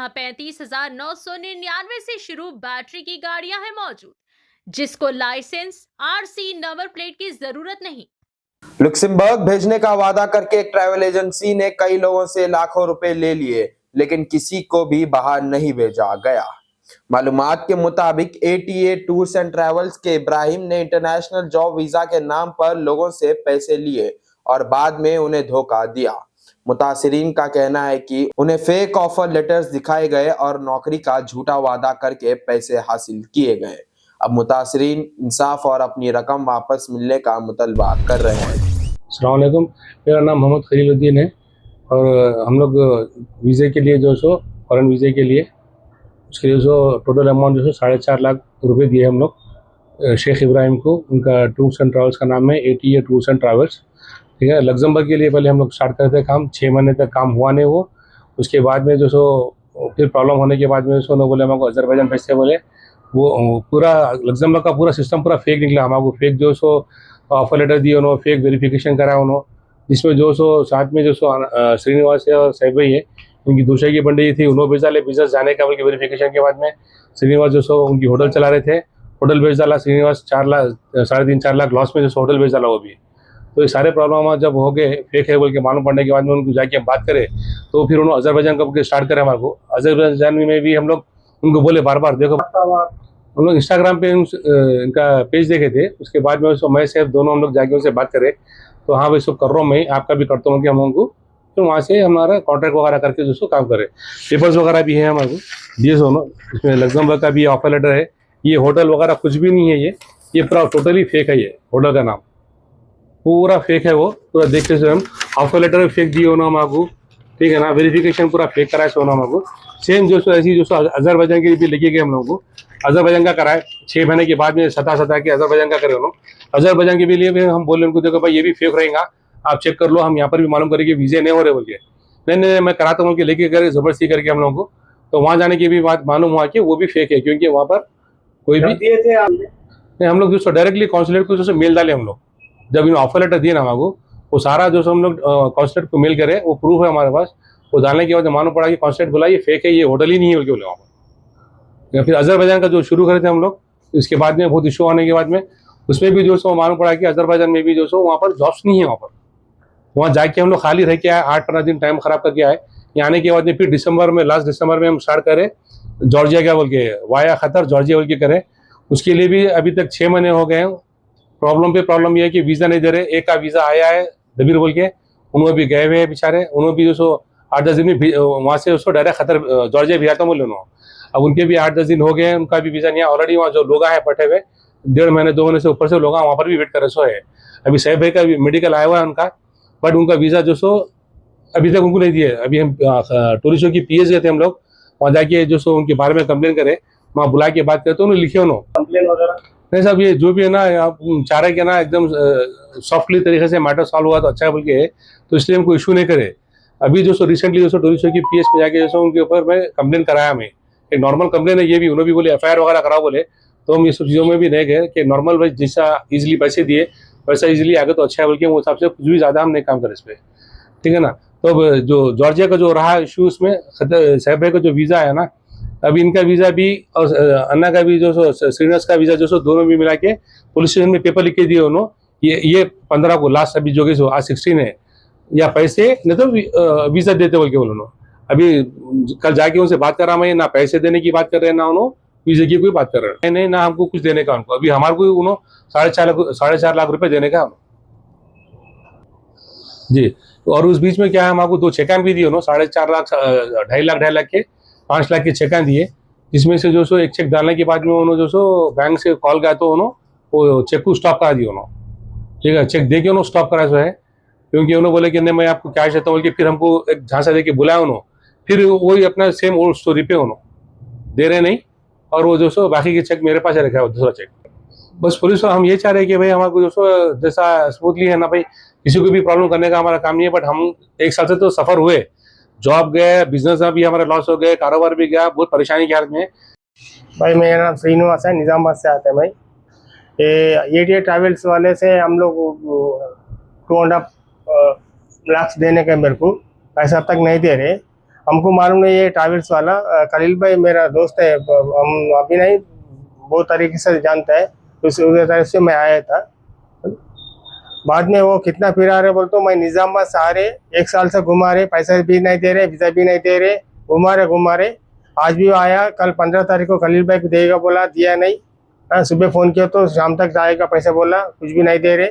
35,999 से शुरू बैटरी की गाड़ियां हैं मौजूद, जिसको लाइसेंस, आरसी, नंबर प्लेट की जरूरत नहीं। लुक्सेमबर्ग भेजने का वादा करके एक ट्रैवल एजेंसी ने कई लोगों से लाखों रुपए ले लिए, लेकिन किसी को भी बाहर नहीं भेजा गया। मालूमात के मुताबिक एटीए टूर्स एंड ट्रैवल्स के इब्राहिम ने इंटरनेशनल जॉब वीजा के नाम पर लोगों से पैसे लिए और बाद में उन्हें धोखा दिया। मुतासिरीन का कहना है कि उन्हें फेक ऑफर लेटर्स दिखाए गए और नौकरी का झूठा वादा करके पैसे हासिल किए गए। अब मुतासिरीन इंसाफ और अपनी रकम वापस मिलने का मुतलबा कर रहे हैं। अस्सलाम वालेकुम, मेरा नाम मोहम्मद खलीलुद्दीन है और हम लोग वीज़े के लिए जो सो फॉरेन वीज़े के लिए उसके लिए जो टोटल अमाउंट जो है 4.5 लाख रुपए दिए हम लोग शेख इब्राहिम को। उनका टूर्स एंड ट्रैवल्स का नाम है एटीए टूर्स एंड ट्रैवल्स, ठीक है। लग्जमबर्ग के लिए पहले हम लोग स्टार्ट करते काम, 6 महीने तक काम हुआ नहीं वो। उसके बाद में जो सो फिर प्रॉब्लम होने के बाद में सो लोग बोले हमको अजरबैजान भेजते बोले। वो पूरा लग्जमबर्ग का पूरा सिस्टम पूरा फेक निकला। हमको फेक जो सो ऑफर लेटर दिए उन्होंने, फेक वेरिफिकेशन करा उन्होंने, जिसमें जो सो साथ में जो सो श्रीनिवास है और साहिब भाई है, उनकी दूसरे की बंडी थी, उन्होंने भेजा ले बिजनेस जाने का बल्कि वेरिफिकेशन के बाद में। श्रीनिवास जो सो उनकी होटल चला रहे थे, होटल भेज डाला श्रीनिवास 4 लाख 3.5 लाख लॉस में जो सो होटल भेज डाला वो भी। तो ये सारे प्रॉब्लम जब हो गए फेक है बोल के मालूम पड़ने के बाद में उनको जाके हम बात करें तो फिर उन्होंने अजरबैजान का स्टार्ट करा हमारे को। अजरबैजान में भी हम लोग उनको बोले बार बार देखो, हम लोग इंस्टाग्राम पे इनका पेज देखे थे। उसके बाद में उसको मैं से दोनों हम लोग जाके उनसे बात करें तो हाँ भाई सब कर रहा हूँ मैं, आपका भी करता हूँ कि हम उनको तो वहाँ से हमारा कॉन्ट्रैक्ट वगैरह करके जो काम करें। पेपर्स वगैरह भी है हमारे को दिए दोनों, इसमें लग्जमबर्ग का भी ऑफर लेटर है। ये होटल वगैरह कुछ भी नहीं है, ये पूरा टोटली फेक है। ये होटल का नाम पूरा फेक है, वो पूरा देखते से हम ऑफर लेटर फेक दिए हो ना हमको, ठीक है ना। वेरिफिकेशन पूरा फेक कराए सो ना हमको। सेम जो सो ऐसी जो सो अजरबैजान के भी लेके गए हम लोगों को, अजरबैजान का कराए 6 महीने के बाद में सता के अजरबैजान का करे उन्होंने। अजरबैजान के भी लिए भी हम बोले उनको देखो भाई ये भी फेक रहेगा, आप चेक कर लो, हम यहाँ पर भी मालूम करें कि वीजे नहीं हो रहे बोल के। नहीं मैं कराता हूँ कि लेके करे जबरदस्ती करके हम लोगों को। तो वहाँ जाने की भी बात मालूम हुआ कि वो भी फेक है, क्योंकि वहाँ पर कोई भी नहीं। हम लोग जो डायरेक्टली कॉन्सुलेट को जो मेल डाले हम लोग, जब इन ऑफर लेटर दिए ना हमको, वो सारा जो हम लोग कॉन्सुलेट को मेल करे, वो प्रूफ है हमारे पास। वो डालने के बाद मालूम पड़ा कि कॉन्सुलेट बोला ये फेक है, ये होटल ही नहीं है बोले वहाँ पर। या फिर अजरबैजान का जो शुरू करे थे हम लोग, इसके बाद में बहुत इशू आने के बाद में उसमें भी जो सो मालूम पड़ा कि अजरबैजान में भी जो सो वहाँ पर जॉब्स नहीं है। वहाँ पर वहाँ जाके हम लोग खाली रह के आए, 8-15 दिन टाइम खराब करके आए। यहाँ आने के बाद में फिर दिसंबर में, लास्ट दिसंबर में हम स्टार्ट करें जॉर्जिया क्या बोल के, वाया खतर जॉर्जिया बोल के करें। उसके लिए भी अभी तक 6 महीने हो गए हैं। प्रॉब्लम पे प्रॉब्लम ये है कि वीज़ा नहीं दे रहे। एक का वीज़ा आया है दबीर बोल के, उन्होंने भी गए हुए हैं बेचारे, उन्होंने भी जो सो 8-10 दिन में वहाँ से उसको डायरेक्ट खतर जॉर्जिया भेजा बोले उन्होंने। अब उनके भी 8-10 दिन हो गए हैं, उनका भी वीज़ा नहीं है। ऑलरेडी वहाँ जो लोग हैं बैठे हुए 1.5 महीने 2 महीने से ऊपर से लोग वहाँ पर भी वेट कर रहे सो है। अभी साहिब भाई का भी मेडिकल आया हुआ है उनका, बट उनका वीज़ा जो सो अभी तक उनको नहीं दिए। अभी हम टूरिस्टों की पीएस गए थे हम लोग, वहाँ जाके जो सो उनके बारे में कंप्लेन करे, वहाँ बुला के बात करते उन्होंने लिखे उन्होंने कंप्लेन वगैरह। नहीं साहब, ये जो भी है ना आप चाह रहे कि ना एकदम सॉफ्टली तरीके से मैटर सॉल्व हुआ तो अच्छा है बोल के, तो इसलिए हम कोई इशू नहीं करे। अभी जो सो रिसेंटली जो सो टूरिस्टों की पीएस में जाके जो सो उनके ऊपर मैं कंप्लेन कराया। मैं एक नॉर्मल कंप्लेन है ये भी, उन्होंने भी बोले एफआईआर वगैरह कराओ बोले, तो हम ये सब चीज़ों में भी नहीं गए कि नॉर्मल भाई जैसा इजिली पैसे दिए वैसा इजिली आगे तो अच्छा है बोल के, वो हिसाब से कुछ भी ज़्यादा हम नहीं काम करें इस पर, ठीक है ना। तो अब जो जॉर्जिया का जो रहा इशू, उसमें साहिब भाई का जो वीज़ा है ना, अभी इनका वीज़ा भी और अन्ना का भी जो सो श्रीनिवास का वीज़ा जो सो दोनों भी मिला के पुलिस स्टेशन में पेपर लिख के दिए उन्होंने। ये 15 को लास्ट अभी जो कि सो आज 16 है, या पैसे नहीं तो वीज़ा देते बोल के बोलो उन्होंने। अभी कल जाके उनसे बात करा मैं, ना पैसे देने की बात कर रहे हैं ना उन्होंने वीज़े की कोई बात कर रहे हैं, नहीं ना हमको कुछ देने का उनको। अभी हमारे को उन्होंने 4.5 लाख रुपये देने का जी। तो और उस बीच में क्या है, हमको 2 चेकान भी दिए उन्होंने, 4.5 लाख 2.5 लाख के 5 लाख के चेकान दिए। जिसमें से जो सो एक चेक डालने के बाद में उन्होंने जो सो बैंक से कॉल गया तो उन्होंने वो चेक को स्टॉप करा दिया उन्होंने, ठीक है। चेक दे के उन्होंने स्टॉप करा सो है, क्योंकि उन्होंने बोले कि नहीं मैं आपको कैश देता हूँ बोल के, फिर हमको एक झांसा दे के बुलाया उन्होंने। फिर वही अपना सेम ओल्ड स्टोरी पे उन्होंने दे रहे नहीं, और वो जो सो बाकी के चेक मेरे पास रखा है दूसरा चेक। बस पुलिस हम ये चाह रहे हैं कि भाई हमारे जो सो जैसा स्मूथली है ना भाई, किसी को भी प्रॉब्लम करने का हमारा काम नहीं है। बट हम 1 साल से तो सफ़र हुए, जॉब गए, बिजनेस में भी हमारा लॉस हो गए, कारोबार भी गया, बहुत परेशानी की हालत में। भाई मेरा नाम श्रीनिवास है, निजामाबाद से आते हैं भाई। ये एटीए ट्रैवल्स वाले से हम लोग 2.5 लाख देने के मेरे को पैसा अब तक नहीं दे रहे। हमको मालूम नहीं है ट्रैवल्स वाला खलील भाई मेरा दोस्त है, हम अभी नहीं बहुत तरीके से जानता है, उस तरह से मैं आया था। बाद में वो कितना फिरा रहे बोल तो मैं निजामाबाद से आ रहे 1 साल से घुमा रहे, पैसा भी नहीं दे रहे, वीजा भी नहीं दे रहे, घुमा रहे। आज भी आया, कल 15 तारीख को खलील भाई को देगा बोला, दिया नहीं। हाँ, सुबह फोन किया तो शाम तक जाएगा पैसा बोला, कुछ भी नहीं दे रहे,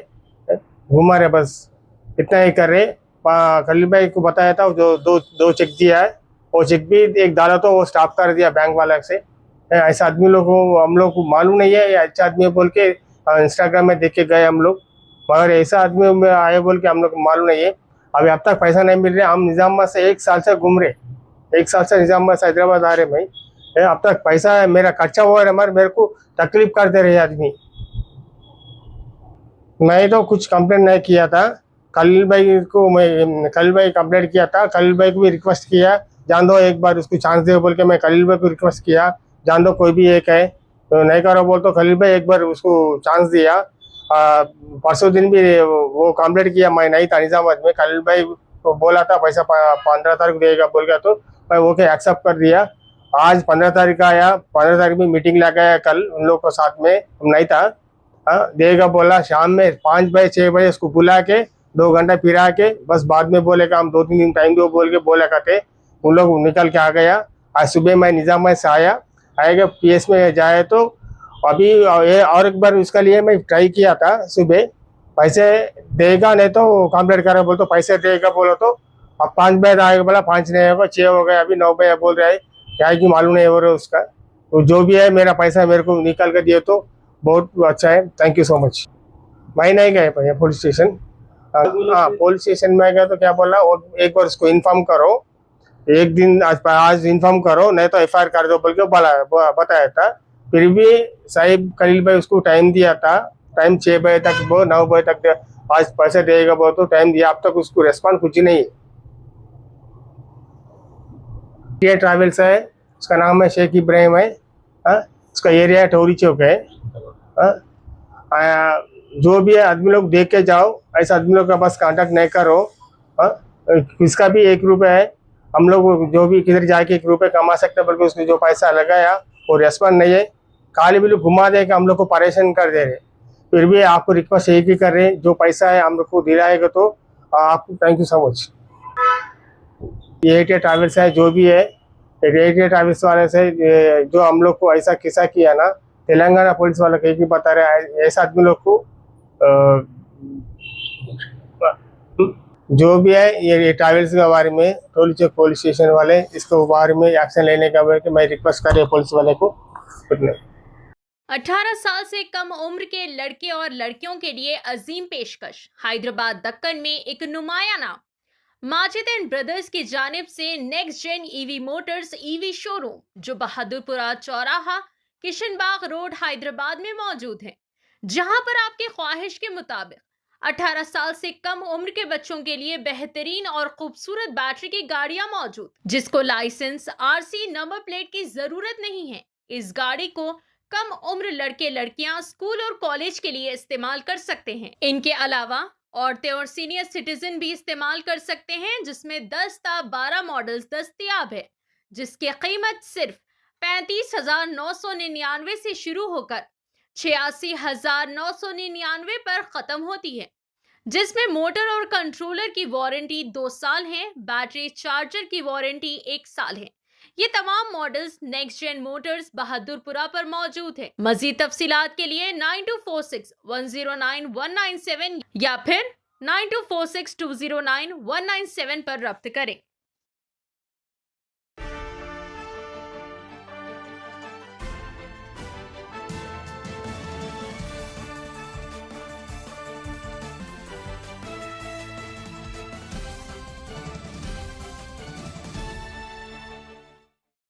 घुमा रहे, बस इतना ही कर रहे। खलील भाई को बताया था जो दो चेक दिया है, वो चेक भी एक डाला तो वो स्टॉप कर दिया बैंक वाला से। ऐसा आदमी लोग को हम लोग को मालूम नहीं है, ये अच्छा आदमी है बोल के इंस्टाग्राम में देख के गए हम लोग, मगर ऐसा आदमी में आए बोल के हम लोग को मालूम नहीं है। अभी अब तक पैसा नहीं मिल रहा, हम निजामाबाद से 1 साल से घूम रहे, 1 साल से निजामाबाद से हैदराबाद आ रहे भाई, अब तक पैसा मेरा खर्चा हुआ है, मेरे को तकलीफ कर दे रहे आदमी। मैं तो कुछ कंप्लेंट नहीं किया था, खलील भाई को मैं खलील भाई कंप्लेंट किया था, खलील भाई को भी रिक्वेस्ट किया, जान दो एक बार उसको चांस दे बोल के मैं खलील भाई को रिक्वेस्ट किया, जान दो कोई भी एक है तो नहीं करो बोल तो खलील भाई एक बार उसको चांस दिया। परसों दिन भी वो कंप्लेंट किया, मैं नहीं था निजामाबाद में, खलील भाई को बोला था पैसा 15 तारीख देगा बोल गया, तो मैं ओके एक्सेप्ट कर दिया। आज 15 तारीख का आया, 15 तारीख में मीटिंग लगाया कल उन लोग को साथ में, हम नहीं था। हाँ, देगा बोला, शाम में 5 बजे 6 बजे उसको बुला के 2 घंटा फिरा के बस बाद में बोलेगा हम 2-3 दिन टाइम दो बोल के बोला करते, उन लोग निकल के आ गया। आज सुबह मैं निजामाबाद से आएगा पीएस में जाए तो अभी और एक बार उसका लिए मैं ट्राई किया था सुबह, पैसे देगा नहीं तो कंप्लेंट करा बोल तो पैसे देगा बोलो तो अब 5 बजे आएगा बोला, 5 नहीं होगा 6 हो गया, अभी 9 बजे बोल रहा है, क्या कि मालूम नहीं हो रहा उसका। तो जो भी है मेरा पैसा मेरे को निकाल कर दिए तो बहुत अच्छा है, थैंक यू सो मच। मैं नहीं गए भैया पुलिस स्टेशन, हाँ पुलिस स्टेशन में गया तो क्या बोला, और एक बार उसको इन्फॉर्म करो, एक दिन आज इन्फॉर्म करो नहीं तो एफआईआर कर दो बोल के बताया था। फिर भी साहिब खलील भाई उसको टाइम दिया था, टाइम 6 बजे तक वो 9 बजे तक आज पैसे देगा वो तो टाइम दिया, अब तक उसको रेस्पॉन्ड कुछ ही नहीं है। ये ट्रैवल्स है, उसका नाम है शेख इब्राहिम है, उसका एरिया टोरी चौक है। जो भी है आदमी लोग देख के जाओ, ऐसा आदमी लोग का बस कांटेक्ट नहीं करो। इसका भी 1 रुपया है, हम लोग जो भी किधर जाके 1 रुपये कमा सकते हैं, बल्कि उसने जो पैसा लगाया वो रेस्पॉन्ड नहीं है, खाली भी लोग घुमा दे के हम लोग को परेशान कर दे रहे। फिर भी आपको रिक्वेस्ट एक ही कर रहे हैं, जो पैसा है हम लोग को दिलाएगा तो आपको थैंक यू सो मच। ये एटीए ट्रैवल्स है, जो भी है एटीए ट्रैवल्स वाले से जो हम लोग को ऐसा किस्सा किया ना, तेलंगाना पुलिस वाले को एक ही बता रहे हैं, ऐसा आदमी लोग को जो भी है ये ट्रैवल्स के बारे में टोली चौक पुलिस स्टेशन वाले इसके बारे में एक्शन लेने का मैं रिक्वेस्ट कर रही हूँ पुलिस वाले को। 18 साल से कम उम्र के लड़के और लड़कियों के लिए अजीम पेशकश। हैदराबाद दक्कन में एक नुमाया नाम माजिद एंड ब्रदर्स की जानिब से next gen EV motors EV showroom, जो बहादुरपुरा चौराहा किशनबाग रोड हैदराबाद में मौजूद है, जहां पर आपके ख्वाहिश के मुताबिक 18 साल से कम उम्र के बच्चों के लिए बेहतरीन और खूबसूरत बैटरी की गाड़ियां मौजूद, जिसको लाइसेंस आरसी नंबर प्लेट की जरूरत नहीं है। इस गाड़ी को कम उम्र लड़के लड़कियां स्कूल और कॉलेज के लिए इस्तेमाल कर सकते हैं। इनके अलावा औरतें और सीनियर सिटीजन भी इस्तेमाल कर सकते हैं, जिसमें 10 ता 12 मॉडल्स दस्तयाब है, जिसकी कीमत सिर्फ 35,999 से शुरू होकर 86,999 पर खत्म होती है, जिसमें मोटर और कंट्रोलर की वारंटी 2 साल है, बैटरी चार्जर की वारंटी 1 साल है। ये तमाम models next gen motors Bahadurpura पर मौजूद है। मजीद तफसीलात के लिए 9246109197 या फिर 9246209197 पर रब्त करें।